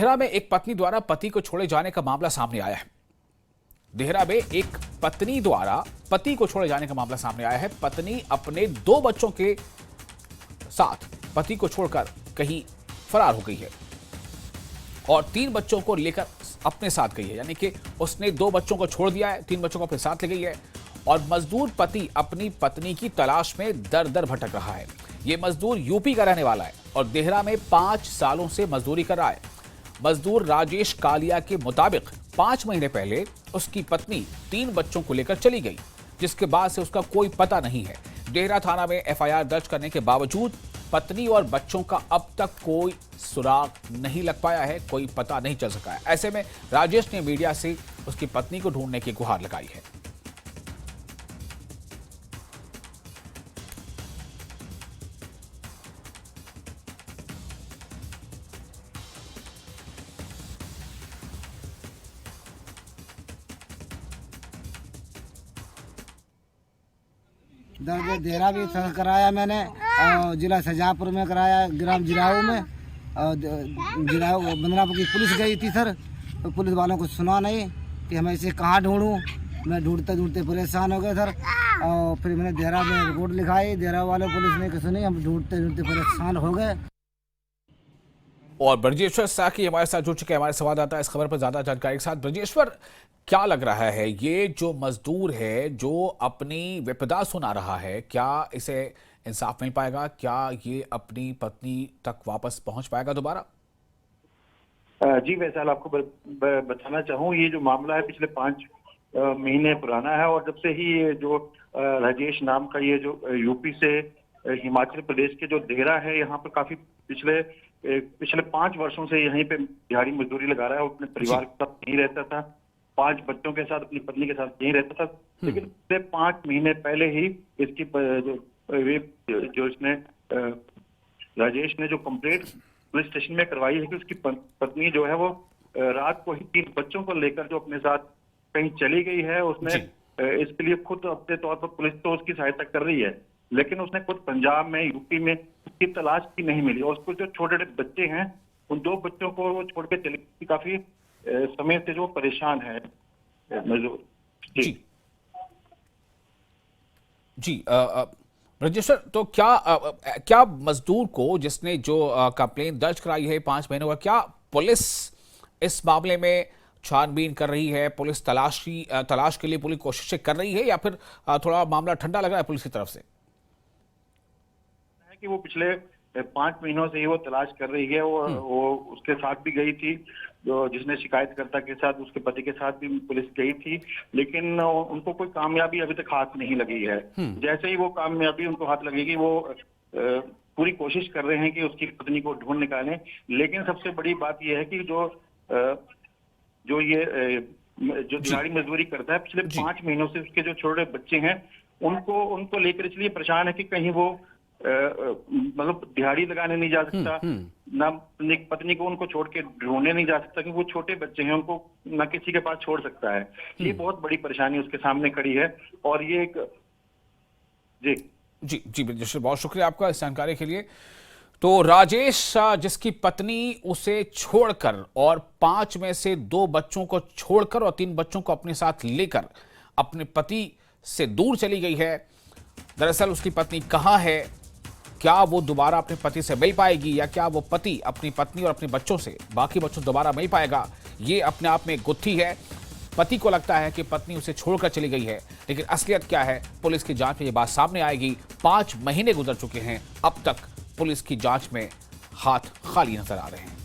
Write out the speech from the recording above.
देहरा में एक पत्नी द्वारा पति को छोड़े जाने का मामला सामने आया है। देहरा में एक पत्नी द्वारा पति को छोड़े जाने का मामला सामने आया है। पत्नी अपने 2 बच्चों के साथ पति को छोड़कर कहीं फरार हो गई है और 3 बच्चों को लेकर अपने साथ गई है। यानी कि उसने 2 बच्चों को छोड़ दिया है, 3 बच्चों को अपने साथ ले गई है और मजदूर पति अपनी पत्नी की तलाश में दर दर भटक रहा है। ये मजदूर यूपी का रहने वाला है और देहरा में 5 सालों से मजदूरी कर रहा है। मजदूर राजेश कालिया के मुताबिक 5 महीने पहले उसकी पत्नी 3 बच्चों को लेकर चली गई, जिसके बाद से उसका कोई पता नहीं है। देहरा थाना में एफआईआर दर्ज करने के बावजूद पत्नी और बच्चों का अब तक कोई सुराग नहीं लग पाया है, कोई पता नहीं चल सका है। ऐसे में राजेश ने मीडिया से उसकी पत्नी को ढूंढने की गुहार लगाई है। दर्ज देहरा भी कराया मैंने, जिला शाहजहाँपुर में कराया, ग्राम जिराऊ में, जिराऊ बंदनापुर की पुलिस गई थी सर। तो पुलिस वालों को सुना नहीं कि हम इसे कहाँ ढूंढूं। मैं ढूंढते ढूंढते परेशान हो गए सर और फिर मैंने देहरा में रिपोर्ट लिखाई। देहरा वाले पुलिस ने सुनी, हम ढूंढते ढूंढते परेशान हो गए। और ब्रजेश्वर साकी हमारे साथ जुड़ चुके हैं, हमारे संवाददाता इस खबर पर ज्यादा जानकारी के साथ। ब्रजेश्वर, क्या लग रहा है ये जो मजदूर है जो अपनी विपदा सुना रहा है, क्या इसे इंसाफ मिल पाएगा? क्या ये अपनी पत्नी तक वापस पहुंच पाएगा दोबारा? जी वैसे आपको बताना चाहूँ, ये जो मामला है पिछले 5 महीने पुराना है और जब से ही ये जो राजेश नाम का ये जो यूपी से हिमाचल प्रदेश के जो देहरा है, यहाँ पर काफी पिछले 5 वर्षों से यहीं पे दिहाड़ी मजदूरी लगा रहा है। अपने परिवार के साथ यहीं रहता था, 5 बच्चों के साथ, अपनी पत्नी के साथ यहीं रहता था। लेकिन पिछले 5 महीने पहले ही इसकी जो इसने राजेश ने जो कंप्लेंट पुलिस स्टेशन में करवाई है कि उसकी पत्नी जो है वो रात को ही 3 बच्चों को लेकर जो अपने साथ कहीं चली गई है। उसने इसके लिए खुद अपने तौर पर पुलिस तो उसकी सहायता कर रही है, लेकिन उसने खुद पंजाब में, यूपी में उसकी तलाश की नहीं मिली और उसको जो छोटे छोटे बच्चे हैं, उन 2 बच्चों को वो छोड़ के चली गई। काफी समय से जो परेशान है मजदूर। जी जी ब्रजेश्वर, तो क्या मजदूर को जिसने जो कंप्लेन दर्ज कराई है 5 महीनों का, क्या पुलिस इस मामले में छानबीन कर रही है? पुलिस तलाश के लिए पूरी कोशिशें कर रही है या फिर थोड़ा मामला ठंडा लग रहा है पुलिस की तरफ से? कि वो पिछले 5 महीनों से ही वो तलाश कर रही है। वो उसके साथ भी गई थी, जो जिसने शिकायतकर्ता के साथ, उसके पति के साथ भी पुलिस गई थी, लेकिन उनको कोई कामयाबी अभी तक हाथ नहीं लगी है। जैसे ही वो कामयाबी उनको हाथ लगेगी, वो पूरी कोशिश कर रहे हैं कि उसकी पत्नी को ढूंढ निकालें। लेकिन सबसे बड़ी बात यह है कि जो दिहाड़ी मजदूरी करता है, पिछले 5 महीनों से उसके जो छोटे बच्चे हैं उनको लेकर इसलिए परेशान है कि कहीं वो मतलब दिहाड़ी लगाने नहीं जा सकता, ना पत्नी को उनको छोड़ के ढूंढने नहीं जा सकता, क्योंकि वो छोटे बच्चे हैं, उनको ना किसी के पास छोड़ सकता है। ये बहुत बड़ी परेशानी उसके सामने खड़ी है और ये एक जी ब्रजेश्वर, बहुत शुक्रिया आपका इस जानकारी के लिए। तो राजेश, जिसकी पत्नी उसे छोड़कर और 5 में से 2 बच्चों को छोड़कर और 3 बच्चों को अपने साथ लेकर अपने पति से दूर चली गई है। दरअसल उसकी पत्नी कहाँ है? क्या वो दोबारा अपने पति से मिल पाएगी या क्या वो पति अपनी पत्नी और अपने बच्चों से, बाकी बच्चों दोबारा मिल पाएगा? ये अपने आप में एक गुत्थी है। पति को लगता है कि पत्नी उसे छोड़कर चली गई है, लेकिन असलियत क्या है, पुलिस की जांच में ये बात सामने आएगी। 5 महीने गुजर चुके हैं, अब तक पुलिस की जांच में हाथ खाली नजर आ रहे हैं।